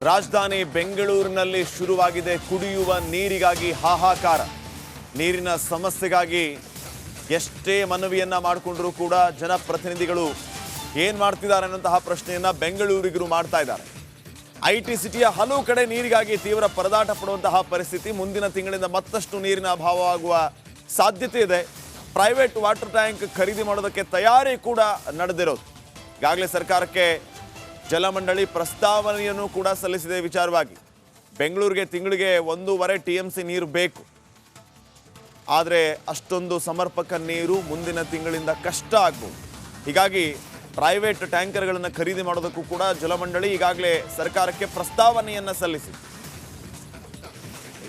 ರಾಜಧಾನಿ ಬೆಂಗಳೂರಿನಲ್ಲಿ ಶುರುವಾಗಿದೆ ಕುಡಿಯುವ ನೀರಿಗಾಗಿ ಹಾಹಾಕಾರ. ನೀರಿನ ಸಮಸ್ಯೆಗಾಗಿ ಎಷ್ಟೇ ಮನವಿಯನ್ನ ಮಾಡಿಕೊಂಡರೂ ಕೂಡ ಜನಪ್ರತಿನಿಧಿಗಳು ಏನು ಮಾಡ್ತಿದ್ದಾರೆ ಅನ್ನುವಂತಹ ಪ್ರಶ್ನೆಯನ್ನ ಬೆಂಗಳೂರಿಗರು ಮಾಡ್ತಾ ಇದ್ದಾರೆ. ಐಟಿ ಸಿಟಿಯ ಹಲವು ಕಡೆ ನೀರಿಗಾಗಿ ತೀವ್ರ ಪರದಾಟ ಪಡುವಂತಹ ಪರಿಸ್ಥಿತಿ. ಮುಂದಿನ ತಿಂಗಳಿಂದ ಮತ್ತಷ್ಟು ನೀರಿನ ಅಭಾವವಾಗುವ ಸಾಧ್ಯತೆ ಇದೆ. ಪ್ರೈವೇಟ್ ವಾಟರ್ ಟ್ಯಾಂಕ್ ಖರೀದಿ ಮಾಡೋದಕ್ಕೆ ತಯಾರಿ ಕೂಡ ನಡೆದಿರೋದು. ಈಗಾಗಲೇ ಸರ್ಕಾರಕ್ಕೆ ಜಲಮಂಡಳಿ ಪ್ರಸ್ತಾವನೆಯನ್ನು ಕೂಡ ಸಲ್ಲಿಸಿದೆ. ವಿಚಾರವಾಗಿ ಬೆಂಗಳೂರಿಗೆ ತಿಂಗಳಿಗೆ 1.5 TMC ನೀರು ಬೇಕು. ಆದರೆ ಅಷ್ಟೊಂದು ಸಮರ್ಪಕ ನೀರು ಮುಂದಿನ ತಿಂಗಳಿಂದ ಕಷ್ಟ ಆಗ್ಬೋದು. ಹೀಗಾಗಿ ಪ್ರೈವೇಟ್ ಟ್ಯಾಂಕರ್ಗಳನ್ನು ಖರೀದಿ ಮಾಡೋದಕ್ಕೂ ಕೂಡ ಜಲಮಂಡಳಿ ಈಗಾಗಲೇ ಸರ್ಕಾರಕ್ಕೆ ಪ್ರಸ್ತಾವನೆಯನ್ನು ಸಲ್ಲಿಸಿದೆ.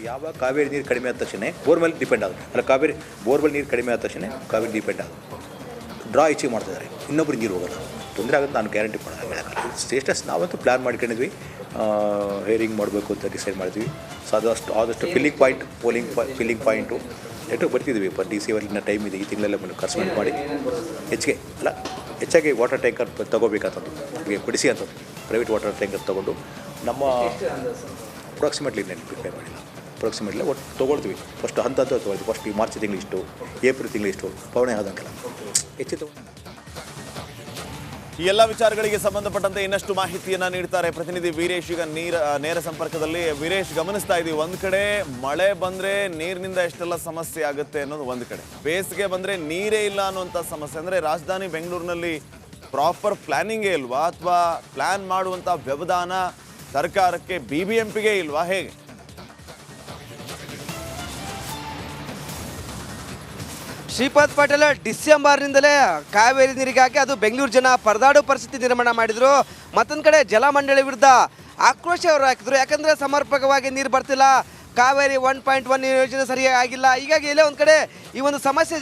ಯಾವಾಗ ಕಾವೇರಿ ನೀರು ಕಡಿಮೆ ಆದ ತಕ್ಷಣ ಬೋರ್ವೆಲ್ ಡಿಪೆಂಡ್ ಆಗುತ್ತೆ. ಅಲ್ಲ, ಕಾವೇರಿ ಬೋರ್ವೆಲ್ ನೀರು ಕಡಿಮೆ ಆದ ತಕ್ಷಣ ಕಾವೇರಿ ಡಿಪೆಂಡ್ ಆಗುತ್ತೆ. ಡ್ರಾ ಹೆಚ್ಚಿಗೆ ಮಾಡ್ತಿದ್ದಾರೆ, ಇನ್ನೊಬ್ರು ನೀರು ಹೋಗೋಲ್ಲ, ತೊಂದರೆ ಆಗುತ್ತೆ. ನಾನು ಗ್ಯಾರಂಟಿ ಕೊಡೋಲ್ಲ. ಸ್ಟೇಟಸ್ ನಾವಂತೂ ಪ್ಲ್ಯಾನ್ ಮಾಡ್ಕೊಂಡಿದ್ವಿ, ಹೇರಿಂಗ್ ಮಾಡಬೇಕು ಅಂತ ಡಿಸೈಡ್ ಮಾಡಿದ್ವಿ. ಸೊ ಆದಷ್ಟು ಫಿಲ್ಲಿಂಗ್ ಪಾಯಿಂಟು ಎಷ್ಟು ಬರ್ತಿದ್ವಿ. DC ಅವರಿನ ಟೈಮ್ ಇದೆ, ಈ ತಿಂಗಳೆಲ್ಲ ಕನ್ಸಲ್ಟ್ ಮಾಡಿ ಹೆಚ್ಚಾಗಿ ವಾಟರ್ ಟ್ಯಾಂಕರ್ ತೊಗೋಬೇಕಂತಂದು ನಮಗೆ ಕೊಡಿಸಿ ಅಂತಂದು ಪ್ರೈವೇಟ್ ವಾಟರ್ ಟ್ಯಾಂಕರ್ ತೊಗೊಂಡು ನಮ್ಮ ಅಪ್ರಾಕ್ಸಿಮೇಟ್ಲಿ ನಾನು ಪ್ರಿಪೇರ್ ಮಾಡಿಲ್ಲ. ಅಪ್ರಾಕ್ಸಿಮೇಟ್ಲಿ ಒಟ್ಟು ತೊಗೊಳ್ತೀವಿ. ಫಸ್ಟ್ ಹಂತ ತೊಗೊಳ್ತೀವಿ. ಫಸ್ಟ್ ಈ ಮಾರ್ಚ್ ತಿಂಗಳು ಇಷ್ಟು, ಏಪ್ರಿಲ್ ತಿಂಗಳು ಇಷ್ಟು, ಪವಣೆ ಆದಂಗೆಲ್ಲ ಹೆಚ್ಚು ಈ ಎಲ್ಲ ವಿಚಾರಗಳಿಗೆ ಸಂಬಂಧಪಟ್ಟಂತೆ ಇನ್ನಷ್ಟು ಮಾಹಿತಿಯನ್ನ ನೀಡ್ತಾರೆ ಪ್ರತಿನಿಧಿ ವೀರೇಶ್. ಈಗ ನೇರ ಸಂಪರ್ಕದಲ್ಲಿ ವೀರೇಶ್, ಗಮನಿಸ್ತಾ ಇದೀವಿ, ಒಂದ್ ಕಡೆ ಮಳೆ ಬಂದ್ರೆ ನೀರಿನಿಂದ ಎಷ್ಟೆಲ್ಲ ಸಮಸ್ಯೆ ಆಗುತ್ತೆ ಅನ್ನೋದು ಒಂದ್ ಕಡೆ, ಬೇಸಿಗೆ ಬಂದ್ರೆ ನೀರೇ ಇಲ್ಲ ಅನ್ನುವಂಥ ಸಮಸ್ಯೆ. ಅಂದ್ರೆ ರಾಜಧಾನಿ ಬೆಂಗಳೂರಿನಲ್ಲಿ ಪ್ರಾಪರ್ ಪ್ಲಾನಿಂಗೇ ಇಲ್ವಾ, ಅಥವಾ ಪ್ಲಾನ್ ಮಾಡುವಂತ ವ್ಯವಧಾನ ಸರ್ಕಾರಕ್ಕೆ BBMPಗೆ ಇಲ್ವಾ, ಹೇಗೆ? ಶ್ರೀಪಾದ್ ಪಾಟೀಲ್ ಡಿಸೆಂಬರ್ನಿಂದಲೇ ಕಾವೇರಿ ನೀರಿಗಾಗಿ ಅದು ಬೆಂಗಳೂರು ಜನ ಪರದಾಡೋ ಪರಿಸ್ಥಿತಿ ನಿರ್ಮಾಣ ಮಾಡಿದರು. ಮತ್ತೊಂದು ಕಡೆ ಜಲಮಂಡಳಿ ವಿರುದ್ಧ ಆಕ್ರೋಶ ಅವರು ಹಾಕಿದ್ರು. ಯಾಕಂದರೆ ಸಮರ್ಪಕವಾಗಿ ನೀರು ಬರ್ತಿಲ್ಲ, ಕಾವೇರಿ 1.1 ಯೋಜನೆ ಸರಿಯಾಗಿ ಆಗಿಲ್ಲ. ಹೀಗಾಗಿ ಎಲ್ಲೇ ಒಂದು ಕಡೆ ಈ ಒಂದು ಸಮಸ್ಯೆ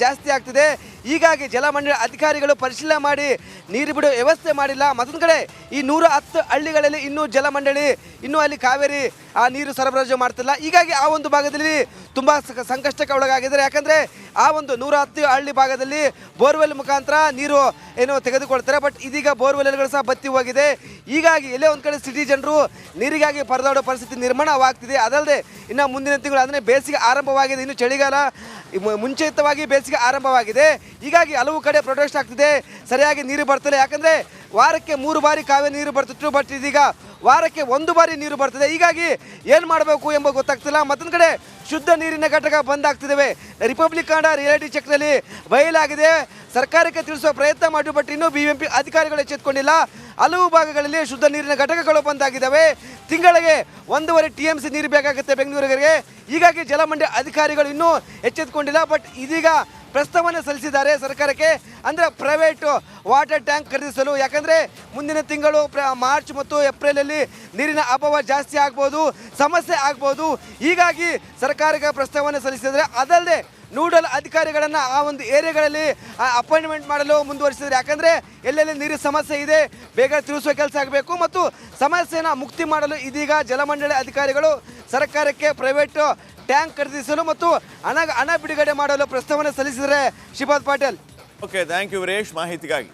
ಜಾಸ್ತಿ ಆಗ್ತಿದೆ. ಹೀಗಾಗಿ ಜಲಮಂಡಳಿ ಅಧಿಕಾರಿಗಳು ಪರಿಶೀಲನೆ ಮಾಡಿ ನೀರು ಬಿಡೋ ವ್ಯವಸ್ಥೆ ಮಾಡಿಲ್ಲ. ಮತ್ತೊಂದು ಕಡೆ ಈ 110 ಹಳ್ಳಿಗಳಲ್ಲಿ ಇನ್ನೂ ಜಲಮಂಡಳಿ ಇನ್ನೂ ಅಲ್ಲಿ ಕಾವೇರಿ ಆ ನೀರು ಸರಬರಾಜು ಮಾಡ್ತಿಲ್ಲ. ಹೀಗಾಗಿ ಆ ಒಂದು ಭಾಗದಲ್ಲಿ ತುಂಬ ಸಂಕಷ್ಟಕ್ಕೆ ಒಳಗಾಗಿದ್ದಾರೆ. ಯಾಕಂದರೆ ಆ ಒಂದು 110 ಹಳ್ಳಿ ಭಾಗದಲ್ಲಿ ಬೋರ್ವೆಲ್ ಮುಖಾಂತರ ನೀರು ಏನು ತೆಗೆದುಕೊಳ್ತಾರೆ. ಬಟ್ ಇದೀಗ ಬೋರ್ವೆಲ್ಗಳು ಸಹ ಬತ್ತಿ ಹೋಗಿದೆ. ಹೀಗಾಗಿ ಎಲ್ಲೇ ಒಂದು ಕಡೆ ಸಿಟಿ ಜನರು ನೀರಿಗಾಗಿ ಪರದಾಡೋ ಪರಿಸ್ಥಿತಿ ನಿರ್ಮಾಣವಾಗ್ತಿದೆ. ಅದಲ್ಲದೆ ಇನ್ನು ಮುಂದಿನ ತಿಂಗಳು ಅಂದರೆ ಬೇಸಿಗೆ ಆರಂಭವಾಗಿದೆ, ಇನ್ನು ಚಳಿಗಾಲ ಮುಂಚಿತವಾಗಿ ಬೇಸಿಗೆ ಆರಂಭವಾಗಿದೆ. ಹೀಗಾಗಿ ಹಲವು ಕಡೆ ಪ್ರೊಟೆಸ್ಟ್ ಆಗ್ತಿದೆ, ಸರಿಯಾಗಿ ನೀರು ಬರ್ತಿಲ್ಲ. ಯಾಕಂದರೆ ವಾರಕ್ಕೆ 3 ಬಾರಿ ಕಾವೇರಿ ನೀರು ಬರ್ತಿತ್ತು, ಬಟ್ ಇದೀಗ ವಾರಕ್ಕೆ 1 ಬಾರಿ ನೀರು ಬರ್ತದೆ. ಹೀಗಾಗಿ ಏನು ಮಾಡಬೇಕು ಎಂಬ ಗೊತ್ತಾಗ್ತಿಲ್ಲ. ಮತ್ತೊಂದು ಕಡೆ ಶುದ್ಧ ನೀರಿನ ಘಟಕ ಬಂದ್ ಆಗ್ತಿದ್ದಾವೆ. ರಿಪಬ್ಲಿಕ್ ಕಾಂಡ ರಿಯಾಲಿಟಿ ಚೆಕ್ನಲ್ಲಿ ಬಯಲಾಗಿದೆ. ಸರ್ಕಾರಕ್ಕೆ ತಿಳಿಸುವ ಪ್ರಯತ್ನ ಮಾಡಿ, ಬಟ್ ಇನ್ನೂ BBMP ಅಧಿಕಾರಿಗಳು ಎಚ್ಚೆತ್ತುಕೊಂಡಿಲ್ಲ. ಹಲವು ಭಾಗಗಳಲ್ಲಿ ಶುದ್ಧ ನೀರಿನ ಘಟಕಗಳು ಬಂದಾಗಿದ್ದಾವೆ. ತಿಂಗಳಿಗೆ 1.5 TMC ನೀರು ಬೇಕಾಗುತ್ತೆ ಬೆಂಗಳೂರಿಗೆ. ಹೀಗಾಗಿ ಜಲಮಂಡಳಿ ಅಧಿಕಾರಿಗಳು ಇನ್ನೂ ಎಚ್ಚೆತ್ತುಕೊಂಡಿಲ್ಲ. ಬಟ್ ಇದೀಗ ಪ್ರಸ್ತಾವನೆ ಸಲ್ಲಿಸಿದ್ದಾರೆ ಸರ್ಕಾರಕ್ಕೆ, ಅಂದರೆ ಪ್ರೈವೇಟ್ ವಾಟರ್ ಟ್ಯಾಂಕ್ ಖರೀದಿಸಲು. ಯಾಕಂದರೆ ಮುಂದಿನ ತಿಂಗಳು ಮಾರ್ಚ್ ಮತ್ತು ಏಪ್ರಿಲಲ್ಲಿ ನೀರಿನ ಅಭಾವ ಜಾಸ್ತಿ ಆಗ್ಬೋದು, ಸಮಸ್ಯೆ ಆಗ್ಬೋದು. ಹೀಗಾಗಿ ಸರ್ಕಾರಕ್ಕೆ ಪ್ರಸ್ತಾವನೆ ಸಲ್ಲಿಸಿದರೆ, ಅದಲ್ಲದೆ ನೋಡಲ್ ಅಧಿಕಾರಿಗಳನ್ನು ಆ ಒಂದು ಏರಿಯಾಗಳಲ್ಲಿ ಅಪಾಯಿಂಟ್ಮೆಂಟ್ ಮಾಡಲು ಮುಂದುವರಿಸಿದ್ದಾರೆ. ಯಾಕಂದರೆ ಎಲ್ಲೆಲ್ಲಿ ನೀರಿನ ಸಮಸ್ಯೆ ಇದೆ ಬೇಗ ತಿಳಿಸುವ ಕೆಲಸ ಆಗಬೇಕು ಮತ್ತು ಸಮಸ್ಯೆಯನ್ನು ಮುಕ್ತಿ ಮಾಡಲು ಇದೀಗ ಜಲಮಂಡಳಿ ಅಧಿಕಾರಿಗಳು ಸರ್ಕಾರಕ್ಕೆ ಪ್ರೈವೇಟ್ ಟ್ಯಾಂಕ್ ಖರೀದಿಸಲು ಮತ್ತು ಹಣ ಬಿಡುಗಡೆ ಮಾಡಲು ಪ್ರಸ್ತಾವನೆ ಸಲ್ಲಿಸಿದರೆ. Shripad Patil. Okay, thank you Veeresh ಮಾಹಿತಿಗಾಗಿ.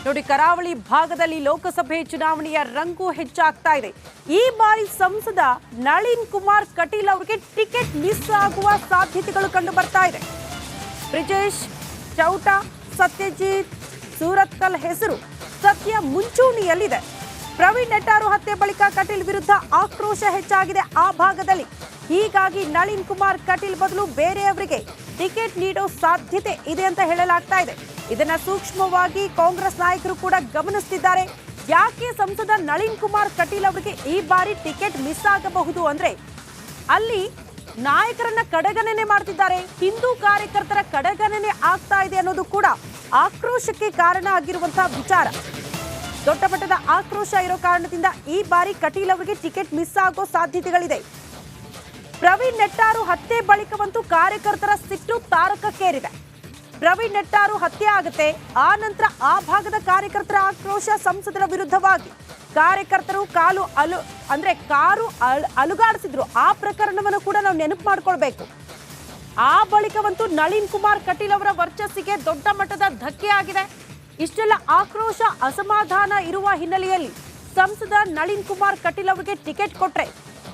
ನೋಡಿ, ಕರಾವಳಿ ಭಾಗದಲ್ಲಿ ಲೋಕಸಭೆ ಚುನಾವಣೆಯ ರಂಗು ಹೆಚ್ಚಾಗ್ತಾ ಇದೆ. ಈ ಬಾರಿ ಸಂಸದ ನಳಿನ್ ಕುಮಾರ್ ಕಟೀಲ್ ಅವರಿಗೆ ಟಿಕೆಟ್ ಮಿಸ್ ಆಗುವ ಸಾಧ್ಯತೆಗಳು ಕಂಡು ಬರ್ತಾ ಇದೆ. ಬ್ರಿಜೇಶ್ ಚೌಟ, ಸತ್ಯಜಿತ್ ಸೂರತ್ಕಲ್ ಹೆಸರು ಸದ್ಯ ಮುಂಚೂಣಿಯಲ್ಲಿದೆ. ಪ್ರವೀಣ್ ನೆಟ್ಟಾರು ಹತ್ಯೆ ಬಳಿಕ ಕಟೀಲ್ ವಿರುದ್ಧ ಆಕ್ರೋಶ ಹೆಚ್ಚಾಗಿದೆ ಆ ಭಾಗದಲ್ಲಿ. ಹೀಗಾಗಿ ನಳಿನ್ ಕುಮಾರ್ ಕಟೀಲ್ ಬದಲು ಬೇರೆಯವರಿಗೆ ಟಿಕೆಟ್ ನೀಡೋ ಸಾಧ್ಯತೆ ಇದೆ ಅಂತ ಹೇಳಲಾಗ್ತಾ ಇದೆ. ಇದನ್ನ ಸೂಕ್ಷ್ಮವಾಗಿ ಕಾಂಗ್ರೆಸ್ ನಾಯಕರು ಕೂಡ ಗಮನಿಸುತ್ತಿದ್ದಾರೆ. ಯಾಕೆ ಸಂಸದ ನಳಿನ್ ಕುಮಾರ್ ಕಟೀಲ್ ಅವರಿಗೆ ಈ ಬಾರಿ ಟಿಕೆಟ್ ಮಿಸ್ ಆಗಬಹುದು ಅಂದ್ರೆ, ಅಲ್ಲಿ ನಾಯಕರನ್ನ ಕಡೆಗಣನೆ ಮಾಡ್ತಿದ್ದಾರೆ, ಹಿಂದೂ ಕಾರ್ಯಕರ್ತರ ಕಡೆಗಣನೆ ಆಗ್ತಾ ಇದೆ ಅನ್ನೋದು ಕೂಡ ಆಕ್ರೋಶಕ್ಕೆ ಕಾರಣ ಆಗಿರುವಂತಹ ವಿಚಾರ. ದೊಡ್ಡ ಮಟ್ಟದ ಆಕ್ರೋಶ ಇರೋ ಕಾರಣದಿಂದ ಈ ಬಾರಿ ಕಟೀಲ್ ಅವರಿಗೆ ಟಿಕೆಟ್ ಮಿಸ್ ಆಗೋ ಸಾಧ್ಯತೆಗಳಿದೆ. ಪ್ರವೀಣ್ ನೆಟ್ಟಾರು ಹತ್ಯೆ ಬಳಿಕವಂತೂ ಕಾರ್ಯಕರ್ತರ ಸಿಟ್ಟು ತಾರಕಕ್ಕೇರಿದೆ. ಪ್ರವೀಣ್ ನೆಟ್ಟಾರು ಹತ್ಯೆ ಆಗುತ್ತೆ, ಆ ನಂತರ ಆ ಭಾಗದ ಕಾರ್ಯಕರ್ತರ ಆಕ್ರೋಶ ಸಂಸದರ ವಿರುದ್ಧವಾಗಿ. ಕಾರ್ಯಕರ್ತರು ಕಾರು ಅಲುಗಾಡಿಸಿದ್ರು. ಆ ಪ್ರಕರಣವನ್ನು ಕೂಡ ನಾವು ನೆನಪು ಮಾಡ್ಕೊಳ್ಬೇಕು. ಆ ಬಳಿಕವಂತೂ ನಳಿನ್ ಕುಮಾರ್ ಕಟೀಲ್ ಅವರ ವರ್ಚಸ್ಸಿಗೆ ದೊಡ್ಡ ಮಟ್ಟದ ಧಕ್ಕೆ ಆಗಿದೆ. ಇಷ್ಟೆಲ್ಲ ಆಕ್ರೋಶ ಅಸಮಾಧಾನ ಇರುವ ಹಿನ್ನೆಲೆಯಲ್ಲಿ ಸಂಸದ ನಳಿನ್ ಕುಮಾರ್ ಕಟೀಲ್ ಅವರಿಗೆ ಟಿಕೆಟ್ ಕೊಟ್ರೆ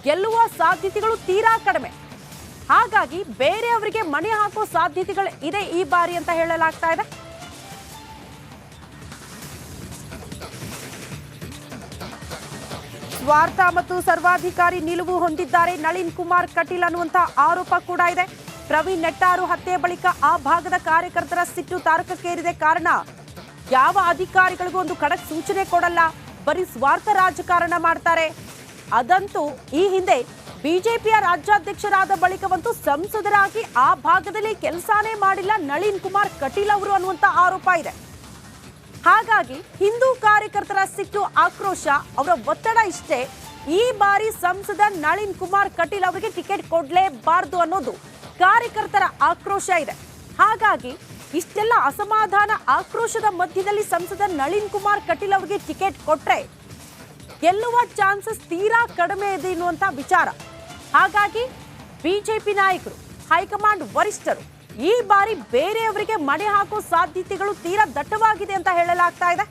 ಗೆಲ್ಲುವ ಸಾಧ್ಯತೆಗಳು ತೀರಾ ಕಡಿಮೆ. ಹಾಗಾಗಿ ಬೇರೆಯವರಿಗೆ ಮಣೆ ಹಾಕೋ ಸಾಧ್ಯತೆಗಳು ಇದೆ ಈ ಬಾರಿ ಅಂತ ಹೇಳಲಾಗ್ತಾ ಇದೆ. ಸ್ವಾರ್ಥ ಮತ್ತು ಸರ್ವಾಧಿಕಾರಿ ನಿಲುವು ಹೊಂದಿದ್ದಾರೆ ನಳಿನ್ ಕುಮಾರ್ ಕಟೀಲ್ ಅನ್ನುವಂತ ಆರೋಪ ಕೂಡ ಇದೆ. ಪ್ರವೀಣ್ ನೆಟ್ಟಾರು ಹತ್ಯೆ ಬಳಿಕ ಆ ಭಾಗದ ಕಾರ್ಯಕರ್ತರ ಸಿಟ್ಟು ತಾರಕಕ್ಕೇರಿದೆ. ಕಾರಣ, ಯಾವ ಅಧಿಕಾರಿಗಳಿಗೂ ಒಂದು ಖಡಕ್ ಸೂಚನೆ ಕೊಡಲ್ಲ, ಬರೀ ಸ್ವಾರ್ಥ ರಾಜಕಾರಣ ಮಾಡ್ತಾರೆ. ಅದಂತೂ ಈ ಹಿಂದೆ ಬಿಜೆಪಿಯ ರಾಜ್ಯಾಧ್ಯಕ್ಷರಾದ ಬಳಿಕವಂತೂ ಸಂಸದರಾಗಿ ಆ ಭಾಗದಲ್ಲಿ ಕೆಲಸನೇ ಮಾಡಿಲ್ಲ ನಳಿನ್ ಕುಮಾರ್ ಕಟೀಲ್ ಅವರು ಅನ್ನುವಂತ ಆರೋಪ ಇದೆ. ಹಾಗಾಗಿ ಹಿಂದೂ ಕಾರ್ಯಕರ್ತರ ಸಿಟ್ಟು ಆಕ್ರೋಶ, ಅವರ ಒತ್ತಡ ಇಷ್ಟೇ, ಈ ಬಾರಿ ಸಂಸದ ನಳಿನ್ ಕುಮಾರ್ ಕಟೀಲ್ ಅವರಿಗೆ ಟಿಕೆಟ್ ಕೊಡಲೇಬಾರದು ಅನ್ನೋದು ಕಾರ್ಯಕರ್ತರ ಆಕ್ರೋಶ ಇದೆ. ಹಾಗಾಗಿ ಇಷ್ಟೆಲ್ಲ ಅಸಮಾಧಾನ ಆಕ್ರೋಶದ ಮಧ್ಯದಲ್ಲಿ ಸಂಸದ ನಳಿನ್ ಕುಮಾರ್ ಕಟೀಲ್ ಅವರಿಗೆ ಟಿಕೆಟ್ ಕೊಟ್ರೆ ಗೆಲ್ಲುವ ಚಾನ್ಸಸ್ ತೀರಾ ಕಡಿಮೆ ಇದೆ ಎನ್ನುವಂತ ವಿಚಾರ. ಹಾಗಾಗಿ ಬಿಜೆಪಿ ನಾಯಕರು, ಹೈಕಮಾಂಡ್ ವರಿಷ್ಠರು ಈ ಬಾರಿ ಬೇರೆಯವರಿಗೆ ಮಣೆ ಹಾಕೋ ಸಾಧ್ಯತೆಗಳು ತೀರಾ ದಟ್ಟವಾಗಿದೆ ಅಂತ ಹೇಳಲಾಗ್ತಾ ಇದೆ.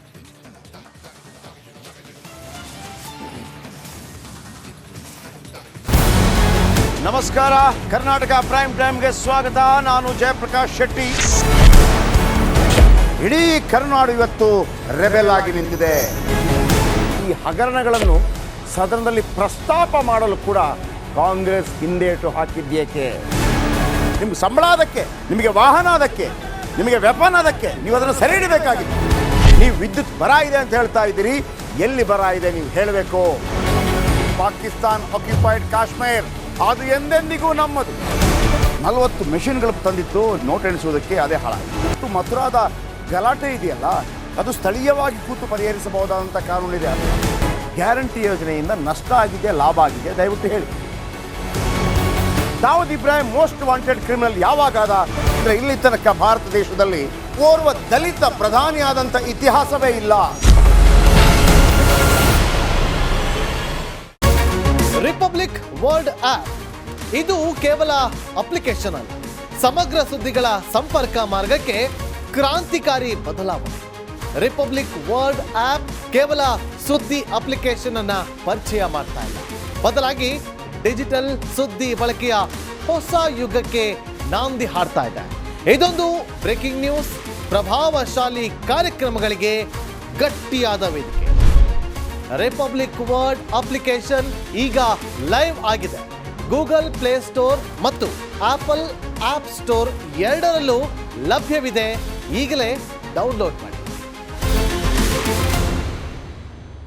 ನಮಸ್ಕಾರ, ಕರ್ನಾಟಕ ಪ್ರೈಮ್ ಟೈಮ್ಗೆ ಸ್ವಾಗತ. ನಾನು ಜಯಪ್ರಕಾಶ್ ಶೆಟ್ಟಿ. ಇಡೀ ಕರ್ನಾಡು ಇವತ್ತು ರೆಬೆಲ್ ಆಗಿ ನಿಂತಿದೆ. ಈ ಹಗರಣಗಳನ್ನು ಸದನದಲ್ಲಿ ಪ್ರಸ್ತಾಪ ಮಾಡಲು ಕೂಡ ಕಾಂಗ್ರೆಸ್ ಹಿಂದೇಟು ಹಾಕಿದ್ದೇಕೆ? ನಿಮ್ಗೆ ಸಂಬಳ ಅದಕ್ಕೆ, ನಿಮಗೆ ವಾಹನ ಅದಕ್ಕೆ, ನಿಮಗೆ ವೆಪನ್ ಅದಕ್ಕೆ, ನೀವು ಅದನ್ನು ಸೆರೆ ಹಿಡಿಬೇಕಾಗಿತ್ತು. ನೀವು ವಿದ್ಯುತ್ ಬರ ಇದೆ ಅಂತ ಹೇಳ್ತಾ ಇದ್ದೀರಿ, ಎಲ್ಲಿ ಬರ ಇದೆ ನೀವು ಹೇಳಬೇಕು. ಪಾಕಿಸ್ತಾನ್ ಆಕ್ಯುಪೈಡ್ ಕಾಶ್ಮೀರ್ ಅದು ಎಂದೆಂದಿಗೂ ನಮ್ಮದು. 40 ಮೆಷಿನ್ಗಳು ತಂದಿತ್ತು ನೋಟ್ ಎಣಿಸುವುದಕ್ಕೆ, ಅದೇ ಹಾಳಾಯಿತು. ಮಥುರಾದ ಗಲಾಟೆ ಇದೆಯಲ್ಲ, ಅದು ಸ್ಥಳೀಯವಾಗಿ ಕೂತು ಪರಿಹರಿಸಬಹುದಾದಂಥ ಕಾನೂನಿದೆ. ಗ್ಯಾರಂಟಿ ಯೋಜನೆಯಿಂದ ನಷ್ಟ ಆಗಿದೆ, ಲಾಭ ಆಗಿದೆ, ದಯವಿಟ್ಟು ಹೇಳಿ. Dawood Ibrahim most wanted criminal ಯಾವಾಗಾದ ಅಂದರೆ ಇಲ್ಲಿ ತನಕ ಭಾರತ ದೇಶದಲ್ಲಿ ಓರ್ವ ದಲಿತ ಪ್ರಧಾನಿಯಾದಂಥ ಇತಿಹಾಸವೇ ಇಲ್ಲ. ರಿಪಬ್ಲಿಕ್ ವರ್ಲ್ಡ್ ಆಪ್ ಇದು ಕೇವಲ ಅಪ್ಲಿಕೇಶನ್ ಅಲ್ಲ, ಸಮಗ್ರ ಸುದ್ದಿಗಳ ಸಂಪರ್ಕ ಮಾರ್ಗಕ್ಕೆ ಕ್ರಾಂತಿಕಾರಿ ಬದಲಾವಣೆ. ರಿಪಬ್ಲಿಕ್ ವರ್ಲ್ಡ್ ಆಪ್ ಕೇವಲ ಸುದ್ದಿ ಅಪ್ಲಿಕೇಶನ್ ಅನ್ನ ಪರಿಚಯ ಮಾಡ್ತಾ ಇಲ್ಲ, ಬದಲಾಗಿ ಡಿಜಿಟಲ್ ಸುದ್ದಿ ಬಳಕೆಯ ಹೊಸ ಯುಗಕ್ಕೆ ನಾಂದಿ ಹಾಡ್ತಾ ಇದೆ. ಇದೊಂದು ಬ್ರೇಕಿಂಗ್ ನ್ಯೂಸ್, ಪ್ರಭಾವಶಾಲಿ ಕಾರ್ಯಕ್ರಮಗಳಿಗೆ ಗಟ್ಟಿಯಾದ ವೇದಿಕೆ. ರಿಪಬ್ಲಿಕ್ ವರ್ಲ್ಡ್ ಅಪ್ಲಿಕೇಶನ್ ಈಗ ಲೈವ್ ಆಗಿದೆ. ಗೂಗಲ್ ಪ್ಲೇ ಸ್ಟೋರ್ ಮತ್ತು ಆಪಲ್ ಆಪ್ ಸ್ಟೋರ್ ಎರಡರಲ್ಲೂ ಲಭ್ಯವಿದೆ. ಈಗಲೇ ಡೌನ್ಲೋಡ್ ಮಾಡಿ.